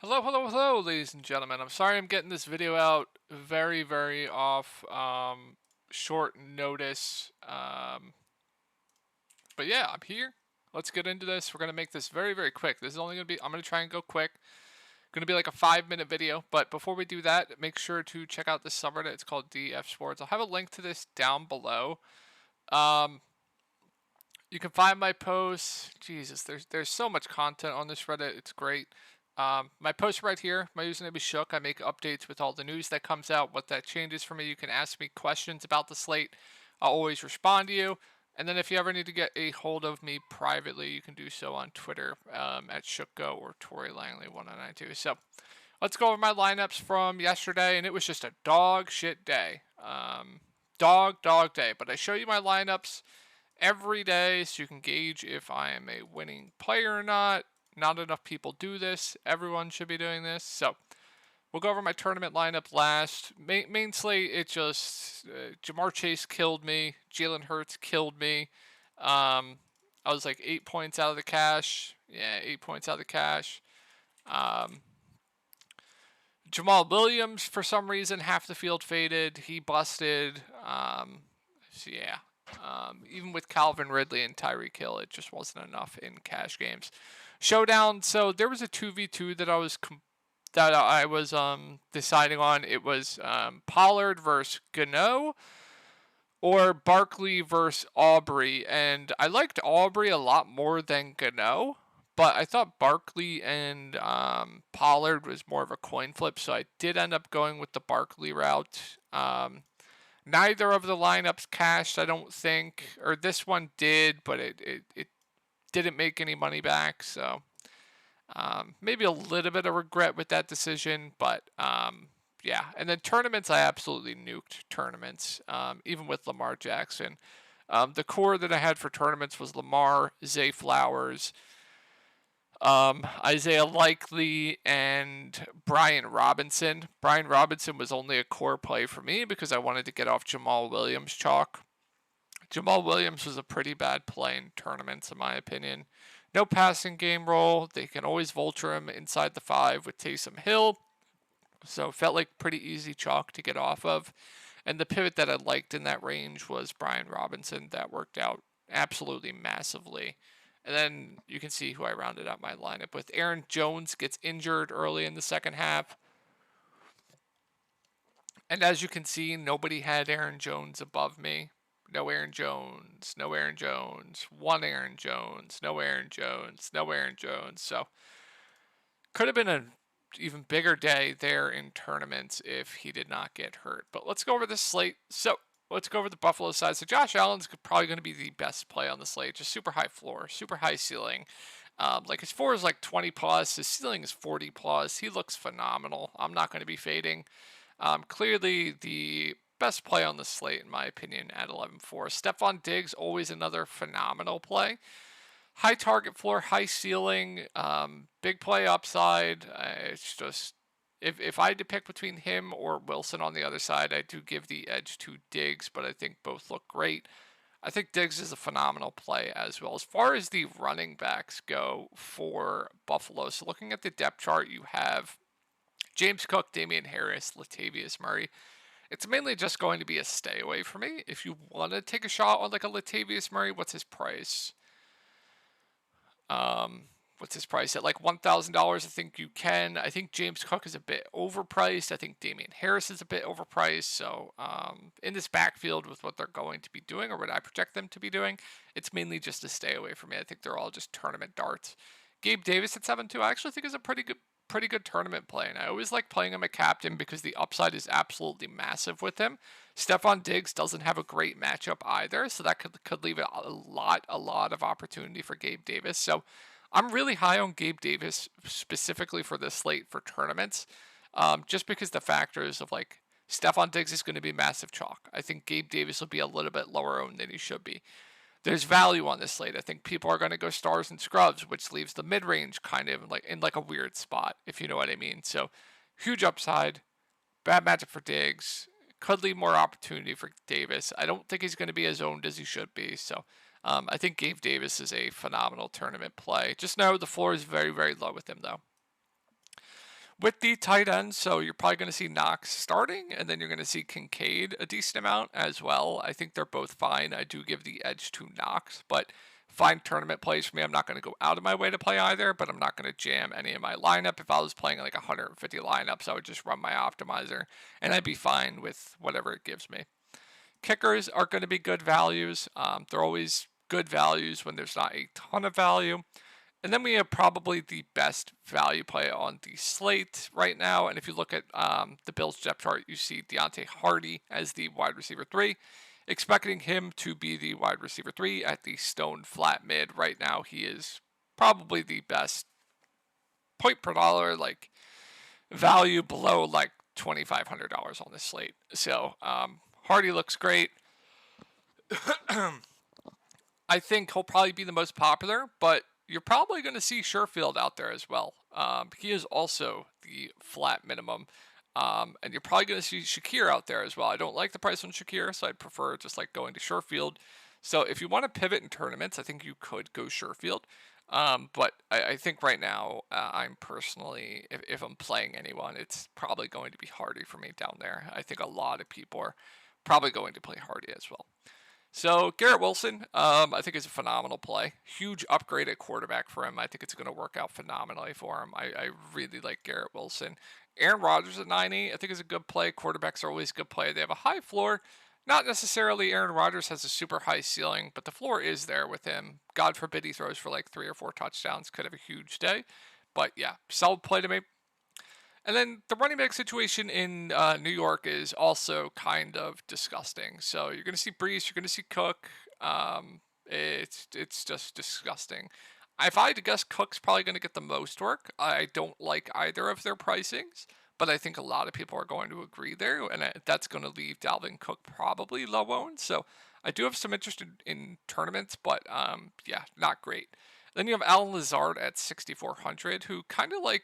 Hello, hello, hello, ladies and gentlemen. I'm sorry I'm getting this video out very off short notice. But yeah, I'm here. Let's get into this. We're going to make this very quick. This is only going to be, I'm going to try and go quick. Going to be like a 5-minute video. But before we do that, make sure to check out this subreddit. It's called DF Sports. I'll have a link to this down below. Um, you can find my posts. Jesus, there's so much content on this Reddit. It's great. My post right here, my username is Shook. I make updates with all the news that comes out, what that changes for me. You can ask me questions about the slate. I'll always respond to you. And then if you ever need to get a hold of me privately, you can do so on Twitter at Shookgo or Tory Langley 1992. So let's go over my lineups from yesterday, and it was just a dog shit day. Dog day. But I show you my lineups every day so you can gauge if I am a winning player or not. Not enough people do this. Everyone should be doing this. So we'll go over my tournament lineup last. Main slate, it just Jamar Chase killed me. Jalen Hurts killed me. I was like 8 points out of the cash. Yeah, 8 points out of the cash. Jamal Williams, for some reason, half the field faded. He busted. So yeah, even with Calvin Ridley and Tyreek Hill, it just wasn't enough in cash games. Showdown. So there was a 2v2 that I was deciding on. It was Pollard versus Gano or Barkley versus Aubrey, and I liked Aubrey a lot more than Gano. But I thought Barkley and Pollard was more of a coin flip, so I did end up going with the Barkley route. Neither of the lineups cashed, I don't think, or this one did, but it didn't make any money back. So maybe a little bit of regret with that decision, but yeah. And then tournaments, I absolutely nuked tournaments, even with Lamar Jackson. The core that I had for tournaments was Lamar, Zay Flowers, Isaiah Likely, and Brian Robinson. Brian Robinson was only a core play for me because I wanted to get off Jamal Williams chalk. Jamal Williams was a pretty bad play in tournaments, in my opinion. No passing game role. They can always vulture him inside the 5 with Taysom Hill. So it felt like pretty easy chalk to get off of. And the pivot that I liked in that range was Brian Robinson. That worked out absolutely massively. And then you can see who I rounded out my lineup with. Aaron Jones gets injured early in the second half. And as you can see, nobody had Aaron Jones above me. No Aaron Jones, no Aaron Jones, one Aaron Jones, no Aaron Jones, no Aaron Jones. So could have been an even bigger day there in tournaments if he did not get hurt. But let's go over this slate. So let's go over the Buffalo side. So Josh Allen's probably going to be the best play on the slate. Just super high floor, super high ceiling. Like his floor is like 20 plus. His ceiling is 40 plus. He looks phenomenal. I'm not going to be fading. Clearly the best play on the slate, in my opinion, at 11-4. Stephon Diggs, always another phenomenal play. High target floor, high ceiling, big play upside. It's just, if I had to pick between him or Wilson on the other side, I do give the edge to Diggs, but I think both look great. I think Diggs is a phenomenal play as well. As far as the running backs go for Buffalo, so looking at the depth chart, you have James Cook, Damian Harris, Latavius Murray. It's mainly just going to be a stay away for me. If you want to take a shot on like a Latavius Murray, what's his price? What's his price at like $1,000? I think you can. I think James Cook is a bit overpriced. I think Damian Harris is a bit overpriced. So in this backfield with what they're going to be doing or what I project them to be doing, it's mainly just a stay away for me. I think they're all just tournament darts. Gabe Davis at 7-2, I actually think is a pretty good tournament play, and I always like playing him a captain because the upside is absolutely massive with him. Stephon Diggs doesn't have a great matchup either, so that could leave a lot of opportunity for Gabe Davis. So I'm really high on Gabe Davis specifically for this slate for tournaments, just because the factors of like Stephon Diggs is going to be massive chalk. I think Gabe Davis will be a little bit lower owned than he should be. There's value on this slate. I think people are going to go stars and scrubs, which leaves the mid range kind of like in like a weird spot, if you know what I mean. So huge upside, bad matchup for Diggs. Could leave more opportunity for Davis. I don't think he's going to be as owned as he should be. So I think Gabe Davis is a phenomenal tournament play. Just know the floor is very low with him though. with the tight ends, so you're probably going to see Knox starting, and then you're going to see Kincaid a decent amount as well. I think they're both fine. I do give the edge to Knox, but fine tournament plays for me. I'm not going to go out of my way to play either, but I'm not going to jam any of my lineup. If I was playing like 150 lineups, I would just run my optimizer, and I'd be fine with whatever it gives me. Kickers are going to be good values. They're always good values when there's not a ton of value. And then we have probably the best value play on the slate right now. And if you look at the Bills depth chart, you see Deontay Hardy as the wide receiver 3. Expecting him to be the wide receiver 3 at the stone flat mid. Right now, he is probably the best point per dollar, like value below like $2,500 on this slate. So Hardy looks great. I think he'll probably be the most popular, but you're probably going to see Sherfield out there as well. He is also the flat minimum. And you're probably going to see Shakir out there as well. I don't like the price on Shakir, so I'd prefer just like going to Sherfield. So if you want to pivot in tournaments, I think you could go Sherfield. But I think right now, I'm personally, if I'm playing anyone, it's probably going to be Hardy for me down there. I think a lot of people are probably going to play Hardy as well. So Garrett Wilson, I think is a phenomenal play. Huge upgrade at quarterback for him. I think it's going to work out phenomenally for him. I really like Garrett Wilson. Aaron Rodgers at 90, I think is a good play. Quarterbacks are always a good play. They have a high floor. Not necessarily Aaron Rodgers has a super high ceiling, but the floor is there with him. God forbid he throws for like 3 or 4 touchdowns. Could have a huge day. But yeah, solid play to me. And then the running back situation in New York is also kind of disgusting. So you're going to see Brees, you're going to see Cook. It's just disgusting. If I had to guess, Cook's probably going to get the most work. I don't like either of their pricings, but I think a lot of people are going to agree there, and that's going to leave Dalvin Cook probably low owned. So I do have some interest in tournaments, but yeah, not great. Then you have Alan Lazard at 6,400, who kind of like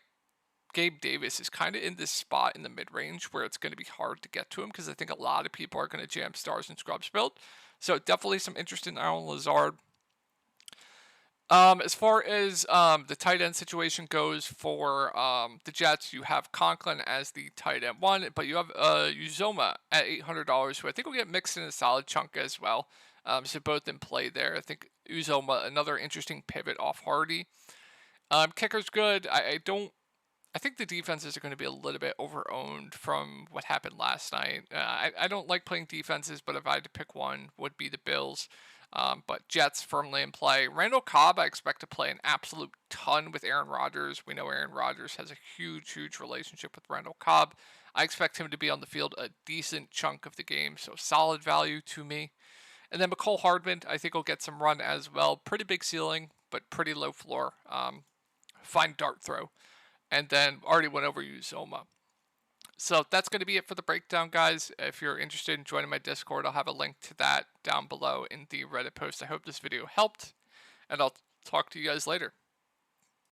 Gabe Davis is kind of in this spot in the mid-range where it's going to be hard to get to him because I think a lot of people are going to jam stars and scrubs build. So definitely some interest in Alan Lazard. As far as the tight end situation goes for the Jets, you have Conklin as the tight end 1, but you have Uzoma at $800, who I think will get mixed in a solid chunk as well. So both in play there. I think Uzoma, another interesting pivot off Hardy. Kicker's good. I think the defenses are going to be a little bit over-owned from what happened last night. I don't like playing defenses, but if I had to pick one, would be the Bills. But Jets firmly in play. Randall Cobb, I expect to play an absolute ton with Aaron Rodgers. We know Aaron Rodgers has a huge, huge relationship with Randall Cobb. I expect him to be on the field a decent chunk of the game, so solid value to me. And then McCole Hardman, I think will get some run as well. Pretty big ceiling, but pretty low floor. Fine dart throw. And then already went over Uzoma. So that's going to be it for the breakdown, guys. If you're interested in joining my Discord, I'll have a link to that down below in the Reddit post. I hope this video helped, and I'll talk to you guys later.